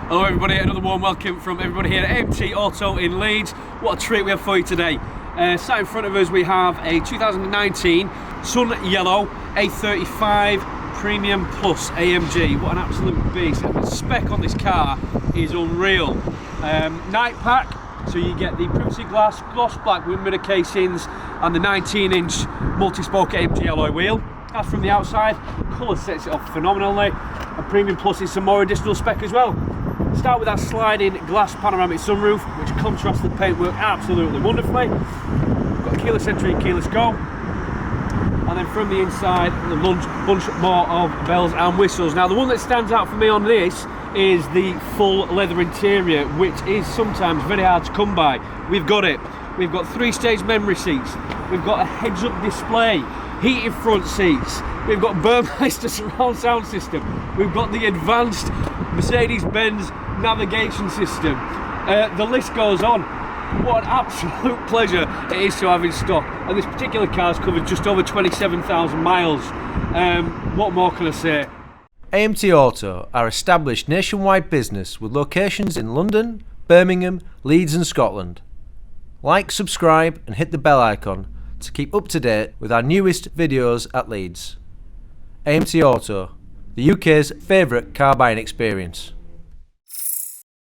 Hello everybody, another warm welcome from everybody here at AMT Auto in Leeds. What a treat we have for you today. Sat in front of us we have a 2019 Sun Yellow A35 Premium Plus AMG. What an absolute beast. The spec on this car is unreal. Night pack, so you get the privacy glass, gloss black with mirror casings and the 19-inch multi-spoke AMG alloy wheel. That's from the outside. Colour sets it off phenomenally. And Premium Plus is some more additional spec as well. Start with that sliding glass panoramic sunroof, which contrasts the paintwork absolutely wonderfully. We've got keyless entry and keyless go. And then from the inside, a bunch more of bells and whistles. Now the one that stands out for me on this is the full leather interior, which is sometimes very hard to come by. We've got it. We've got 3-stage memory seats. We've got a heads-up display, heated front seats. We've got Burmester surround sound system. We've got the advanced Mercedes-Benz navigation system. The list goes on. What an absolute pleasure it is to have in stock. And this particular car's covered just over 27,000 miles. What more can I say? AMT Auto are established nationwide business with locations in London, Birmingham, Leeds and Scotland. Like, subscribe and hit the bell icon to keep up to date with our newest videos at Leeds. AMT Auto, the UK's favourite car buying experience.